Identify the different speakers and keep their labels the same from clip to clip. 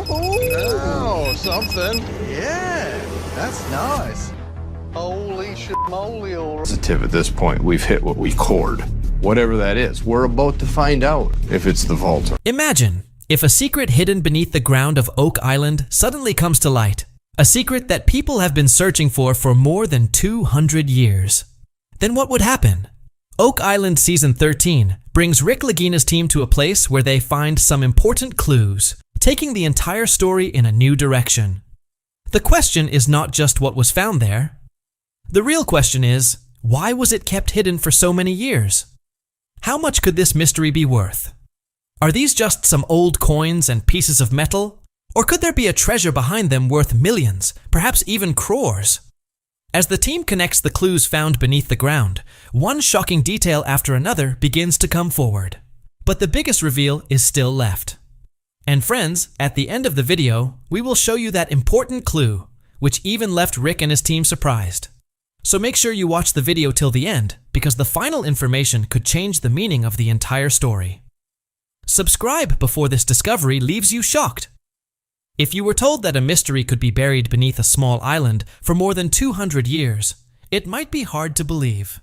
Speaker 1: Oh, something.
Speaker 2: Yeah, that's nice.
Speaker 1: Holy shit moly, all right.
Speaker 3: Positive at this point, we've hit what we cored. Whatever that is, we're about to find out if it's the vault.
Speaker 4: Imagine if a secret hidden beneath the ground of Oak Island suddenly comes to light. A secret that people have been searching for more than 200 years. Then what would happen? Oak Island Season 13 brings Rick Lagina's team to a place where they find some important clues, taking the entire story in a new direction. The question is not just what was found there. The real question is, why was it kept hidden for so many years? How much could this mystery be worth? Are these just some old coins and pieces of metal? Or could there be a treasure behind them worth millions, perhaps even crores? As the team connects the clues found beneath the ground, one shocking detail after another begins to come forward. But the biggest reveal is still left. And friends, at the end of the video, we will show you that important clue, which even left Rick and his team surprised. So make sure you watch the video till the end, because the final information could change the meaning of the entire story. Subscribe before this discovery leaves you shocked. If you were told that a mystery could be buried beneath a small island for more than 200 years, it might be hard to believe.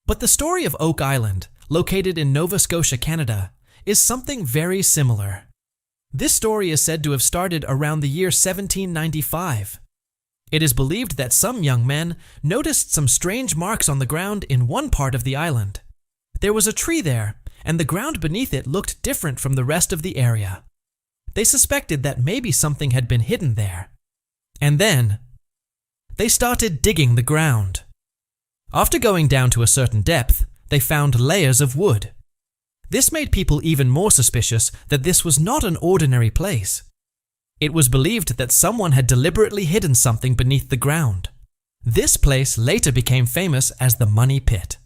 Speaker 4: But the story of Oak Island, located in Nova Scotia, Canada, is something very similar. This story is said to have started around the year 1795. It is believed that some young men noticed some strange marks on the ground in one part of the island. There was a tree there, and the ground beneath it looked different from the rest of the area. They suspected that maybe something had been hidden there. And then, they started digging the ground. After going down to a certain depth, they found layers of wood. This made people even more suspicious that this was not an ordinary place. It was believed that someone had deliberately hidden something beneath the ground. This place later became famous as the Money Pit.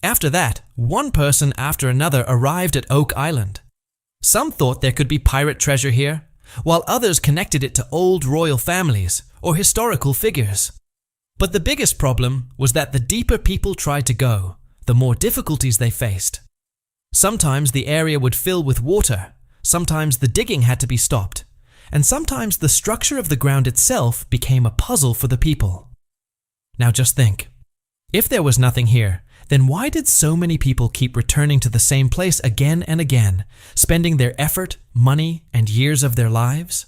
Speaker 4: After that, one person after another arrived at Oak Island. Some thought there could be pirate treasure here, while others connected it to old royal families or historical figures. But the biggest problem was that the deeper people tried to go, the more difficulties they faced. Sometimes the area would fill with water, sometimes the digging had to be stopped, and sometimes the structure of the ground itself became a puzzle for the people. Now just think, if there was nothing here, then why did so many people keep returning to the same place again and again, spending their effort, money, and years of their lives?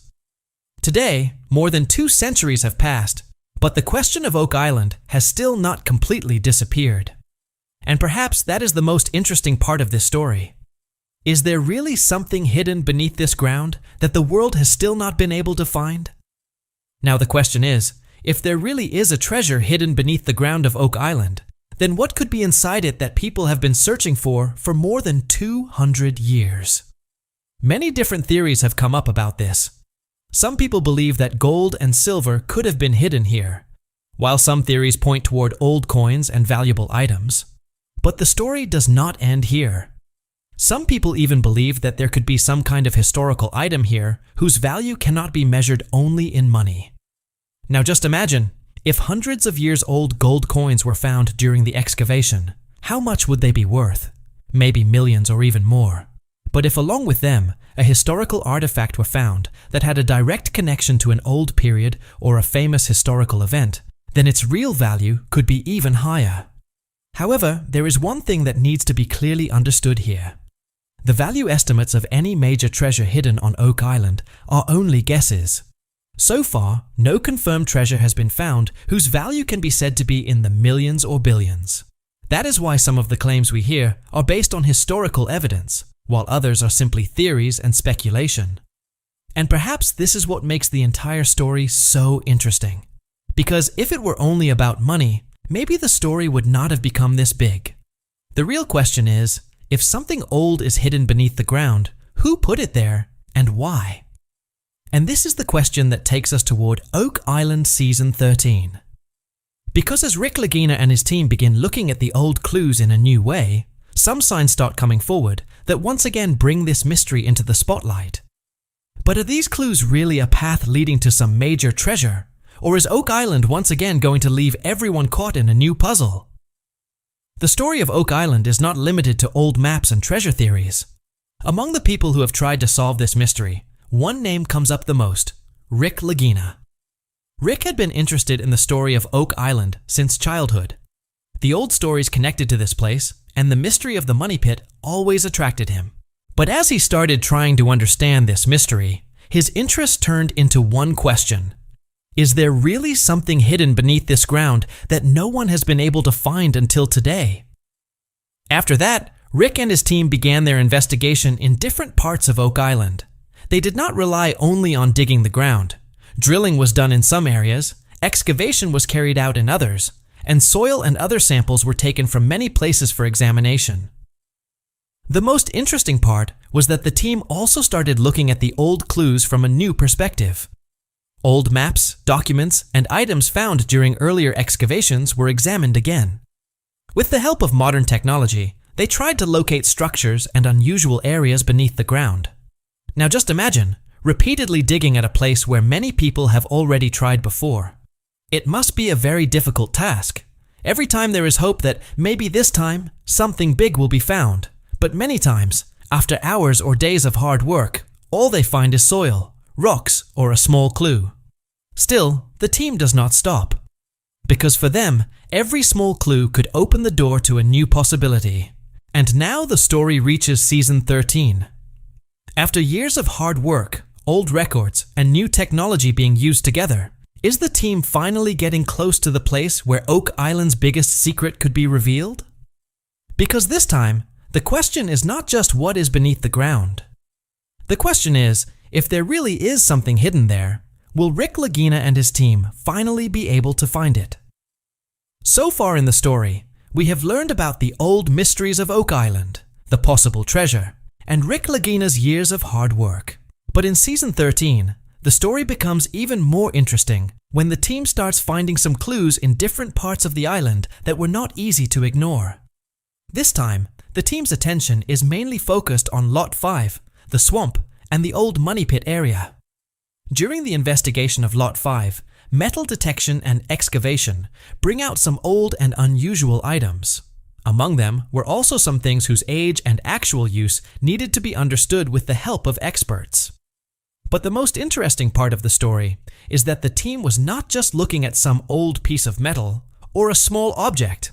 Speaker 4: Today, more than 2 centuries have passed, but the question of Oak Island has still not completely disappeared. And perhaps that is the most interesting part of this story. Is there really something hidden beneath this ground that the world has still not been able to find? Now the question is, if there really is a treasure hidden beneath the ground of Oak Island, then what could be inside it that people have been searching for more than 200 years? Many different theories have come up about this. Some people believe that gold and silver could have been hidden here, while some theories point toward old coins and valuable items. But the story does not end here. Some people even believe that there could be some kind of historical item here whose value cannot be measured only in money. Now just imagine, if hundreds of years old gold coins were found during the excavation, how much would they be worth? Maybe millions or even more. But if along with them, a historical artifact were found that had a direct connection to an old period or a famous historical event, then its real value could be even higher. However, there is one thing that needs to be clearly understood here. The value estimates of any major treasure hidden on Oak Island are only guesses. So far, no confirmed treasure has been found whose value can be said to be in the millions or billions. That is why some of the claims we hear are based on historical evidence, while others are simply theories and speculation. And perhaps this is what makes the entire story so interesting. Because if it were only about money, maybe the story would not have become this big. The real question is, if something old is hidden beneath the ground, who put it there and why? And this is the question that takes us toward Oak Island Season 13. Because as Rick Lagina and his team begin looking at the old clues in a new way, some signs start coming forward that once again bring this mystery into the spotlight. But are these clues really a path leading to some major treasure? Or is Oak Island once again going to leave everyone caught in a new puzzle? The story of Oak Island is not limited to old maps and treasure theories. Among the people who have tried to solve this mystery, one name comes up the most: Rick Lagina. Rick had been interested in the story of Oak Island since childhood. The old stories connected to this place and the mystery of the money pit always attracted him. But as he started trying to understand this mystery, his interest turned into one question: is there really something hidden beneath this ground that no one has been able to find until today? After that, Rick and his team began their investigation in different parts of Oak Island. They did not rely only on digging the ground. Drilling was done in some areas, excavation was carried out in others, and soil and other samples were taken from many places for examination. The most interesting part was that the team also started looking at the old clues from a new perspective. Old maps, documents, and items found during earlier excavations were examined again. With the help of modern technology, they tried to locate structures and unusual areas beneath the ground. Now just imagine repeatedly digging at a place where many people have already tried before. It must be a very difficult task. Every time there is hope that maybe this time something big will be found, but many times, after hours or days of hard work, all they find is soil, rocks, or a small clue. Still, the team does not stop. Because for them, every small clue could open the door to a new possibility. And now the story reaches season 13. After years of hard work, old records, and new technology being used together, is the team finally getting close to the place where Oak Island's biggest secret could be revealed? Because this time, the question is not just what is beneath the ground. The question is, if there really is something hidden there, will Rick Lagina and his team finally be able to find it? So far in the story, we have learned about the old mysteries of Oak Island, the possible treasure, and Rick Lagina's years of hard work. But in season 13, the story becomes even more interesting when the team starts finding some clues in different parts of the island that were not easy to ignore. This time, the team's attention is mainly focused on Lot 5, the swamp, and the old money pit area. During the investigation of Lot 5, metal detection and excavation bring out some old and unusual items. Among them were also some things whose age and actual use needed to be understood with the help of experts. But the most interesting part of the story is that the team was not just looking at some old piece of metal or a small object.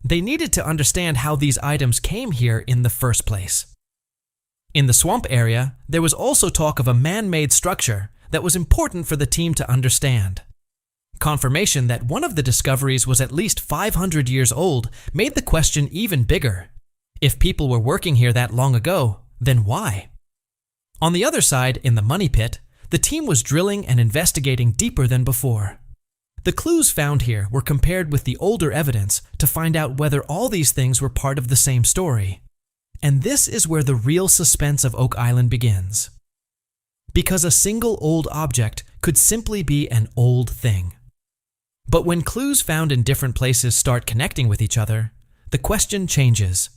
Speaker 4: They needed to understand how these items came here in the first place. In the swamp area, there was also talk of a man-made structure that was important for the team to understand. Confirmation that one of the discoveries was at least 500 years old made the question even bigger. If people were working here that long ago, then why? On the other side, in the money pit, the team was drilling and investigating deeper than before. The clues found here were compared with the older evidence to find out whether all these things were part of the same story. And this is where the real suspense of Oak Island begins. Because a single old object could simply be an old thing. But when clues found in different places start connecting with each other, the question changes.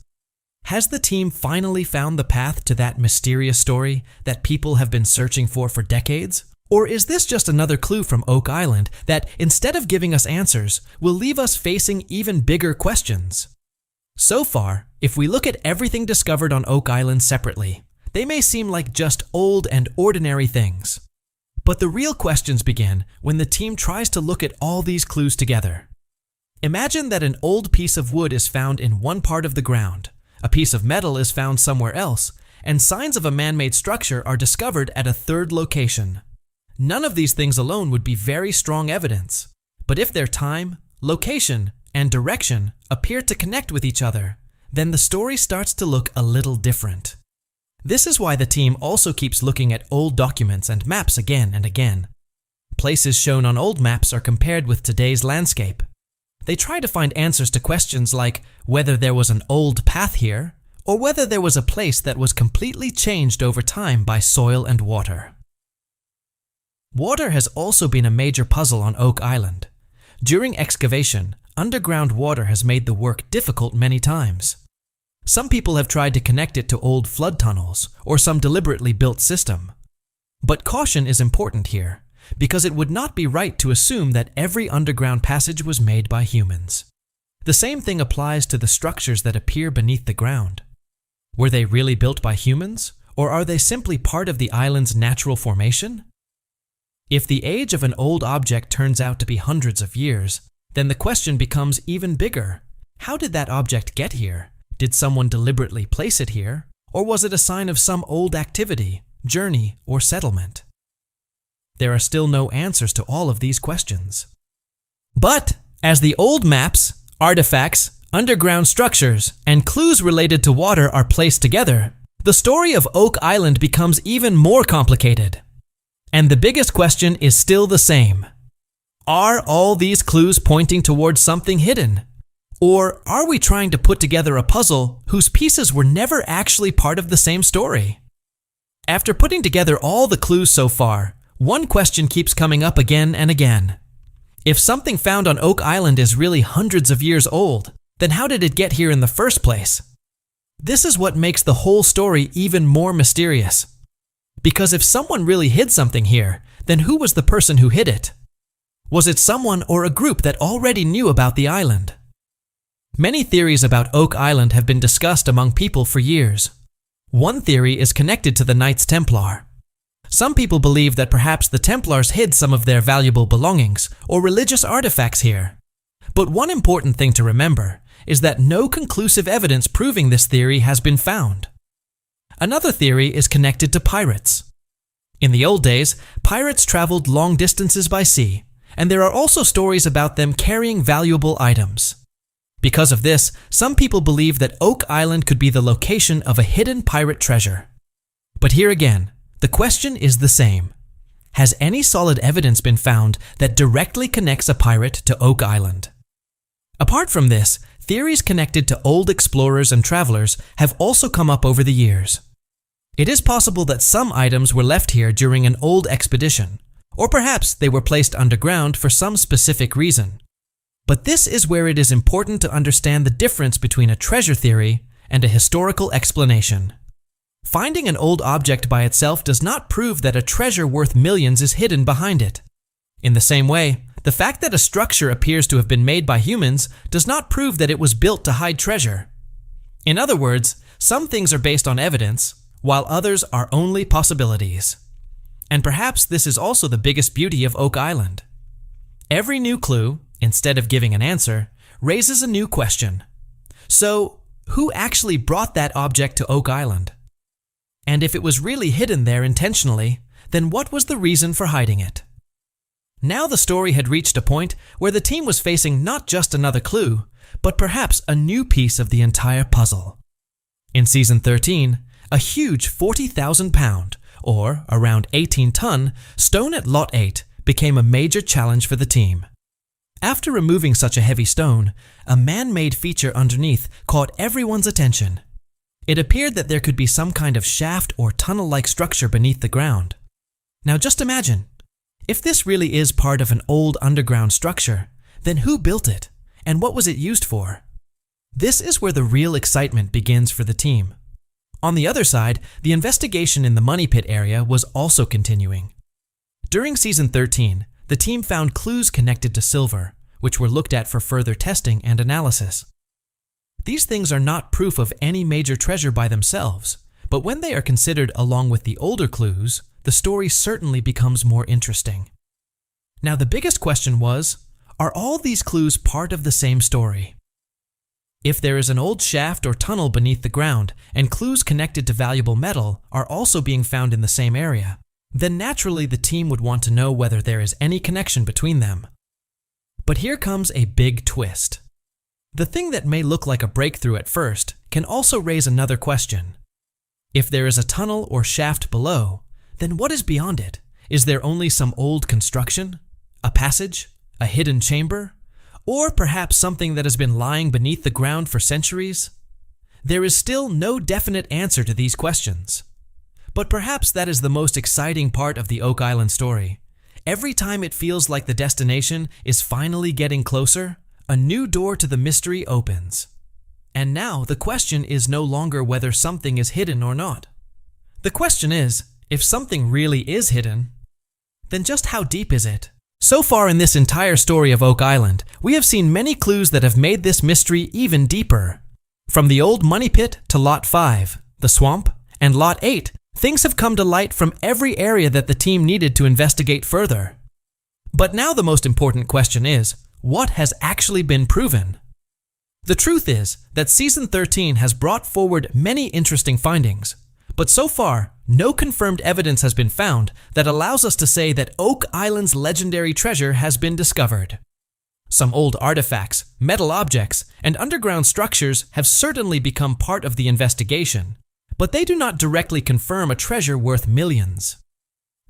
Speaker 4: Has the team finally found the path to that mysterious story that people have been searching for decades? Or is this just another clue from Oak Island that, instead of giving us answers, will leave us facing even bigger questions? So far, if we look at everything discovered on Oak Island separately, they may seem like just old and ordinary things. But the real questions begin when the team tries to look at all these clues together. Imagine that an old piece of wood is found in one part of the ground, a piece of metal is found somewhere else, and signs of a man-made structure are discovered at a third location. None of these things alone would be very strong evidence, but if their time, location, and direction appear to connect with each other, then the story starts to look a little different. This is why the team also keeps looking at old documents and maps again and again. Places shown on old maps are compared with today's landscape. They try to find answers to questions like whether there was an old path here, or whether there was a place that was completely changed over time by soil and water. Water has also been a major puzzle on Oak Island. During excavation, underground water has made the work difficult many times. Some people have tried to connect it to old flood tunnels or some deliberately built system. But caution is important here, because it would not be right to assume that every underground passage was made by humans. The same thing applies to the structures that appear beneath the ground. Were they really built by humans, Or are they simply part of the island's natural formation? If the age of an old object turns out to be hundreds of years, then the question becomes even bigger. How did that object get here? Did someone deliberately place it here? Or was it a sign of some old activity, journey, or settlement? There are still no answers to all of these questions. But as the old maps, artifacts, underground structures, and clues related to water are placed together, the story of Oak Island becomes even more complicated. And the biggest question is still the same. Are all these clues pointing towards something hidden? Or are we trying to put together a puzzle whose pieces were never actually part of the same story? After putting together all the clues so far, one question keeps coming up again and again. If something found on Oak Island is really hundreds of years old, then how did it get here in the first place? This is what makes the whole story even more mysterious. Because if someone really hid something here, then who was the person who hid it? Was it someone or a group that already knew about the island? Many theories about Oak Island have been discussed among people for years. One theory is connected to the Knights Templar. Some people believe that perhaps the Templars hid some of their valuable belongings or religious artifacts here. But one important thing to remember is that no conclusive evidence proving this theory has been found. Another theory is connected to pirates. In the old days, pirates traveled long distances by sea, and there are also stories about them carrying valuable items. Because of this, some people believe that Oak Island could be the location of a hidden pirate treasure. But here again, the question is the same. Has any solid evidence been found that directly connects a pirate to Oak Island? Apart from this, theories connected to old explorers and travelers have also come up over the years. It is possible that some items were left here during an old expedition, or perhaps they were placed underground for some specific reason. But this is where it is important to understand the difference between a treasure theory and a historical explanation. Finding an old object by itself does not prove that a treasure worth millions is hidden behind it. In the same way, the fact that a structure appears to have been made by humans does not prove that it was built to hide treasure. In other words, some things are based on evidence, while others are only possibilities. And perhaps this is also the biggest beauty of Oak Island. Every new clue, instead of giving an answer, raises a new question. So, who actually brought that object to Oak Island? And if it was really hidden there intentionally, then what was the reason for hiding it? Now the story had reached a point where the team was facing not just another clue, but perhaps a new piece of the entire puzzle. In Season 13, a huge 40,000-pound, or around 18-ton, stone at Lot 8 became a major challenge for the team. After removing such a heavy stone, a man-made feature underneath caught everyone's attention. It appeared that there could be some kind of shaft or tunnel-like structure beneath the ground. Now just imagine, if this really is part of an old underground structure, then who built it, and what was it used for? This is where the real excitement begins for the team. On the other side, the investigation in the Money Pit area was also continuing. During Season 13, the team found clues connected to silver, which were looked at for further testing and analysis. These things are not proof of any major treasure by themselves, but when they are considered along with the older clues, the story certainly becomes more interesting. Now the biggest question was, are all these clues part of the same story? If there is an old shaft or tunnel beneath the ground and clues connected to valuable metal are also being found in the same area, then naturally the team would want to know whether there is any connection between them. But here comes a big twist. The thing that may look like a breakthrough at first can also raise another question. If there is a tunnel or shaft below, then what is beyond it? Is there only some old construction? A passage? A hidden chamber? Or perhaps something that has been lying beneath the ground for centuries? There is still no definite answer to these questions. But perhaps that is the most exciting part of the Oak Island story. Every time it feels like the destination is finally getting closer, a new door to the mystery opens. And now the question is no longer whether something is hidden or not. The question is, if something really is hidden, then just how deep is it? So far in this entire story of Oak Island, we have seen many clues that have made this mystery even deeper. From the old Money Pit to Lot 5, the swamp, and Lot 8, things have come to light from every area that the team needed to investigate further. But now the most important question is, what has actually been proven? The truth is that Season 13 has brought forward many interesting findings, but so far, no confirmed evidence has been found that allows us to say that Oak Island's legendary treasure has been discovered. Some old artifacts, metal objects, and underground structures have certainly become part of the investigation, but they do not directly confirm a treasure worth millions.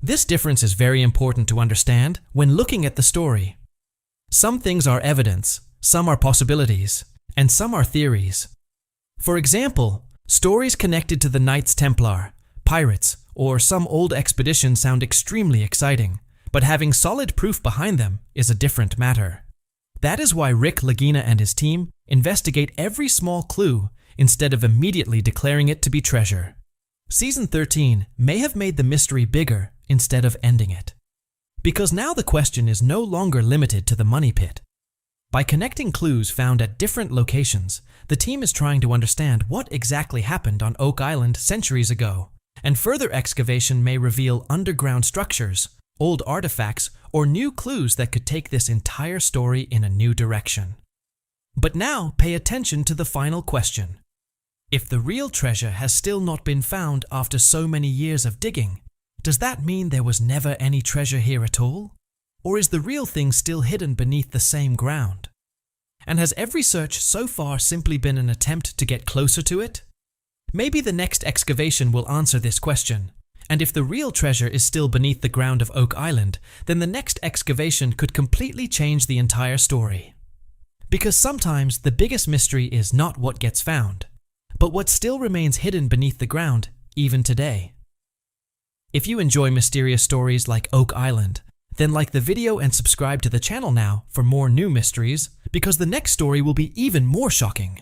Speaker 4: This difference is very important to understand when looking at the story. Some things are evidence, some are possibilities, and some are theories. For example, stories connected to the Knights Templar, pirates, or some old expedition sound extremely exciting, but having solid proof behind them is a different matter. That is why Rick Lagina and his team investigate every small clue instead of immediately declaring it to be treasure. Season 13 may have made the mystery bigger instead of ending it. Because now the question is no longer limited to the money pit. By connecting clues found at different locations, the team is trying to understand what exactly happened on Oak Island centuries ago, and further excavation may reveal underground structures, old artifacts, or new clues that could take this entire story in a new direction. But now pay attention to the final question. If the real treasure has still not been found after so many years of digging, does that mean there was never any treasure here at all? Or is the real thing still hidden beneath the same ground? And has every search so far simply been an attempt to get closer to it? Maybe the next excavation will answer this question, and if the real treasure is still beneath the ground of Oak Island, then the next excavation could completely change the entire story. Because sometimes the biggest mystery is not what gets found, but what still remains hidden beneath the ground, even today. If you enjoy mysterious stories like Oak Island, then like the video and subscribe to the channel now for more new mysteries, because the next story will be even more shocking.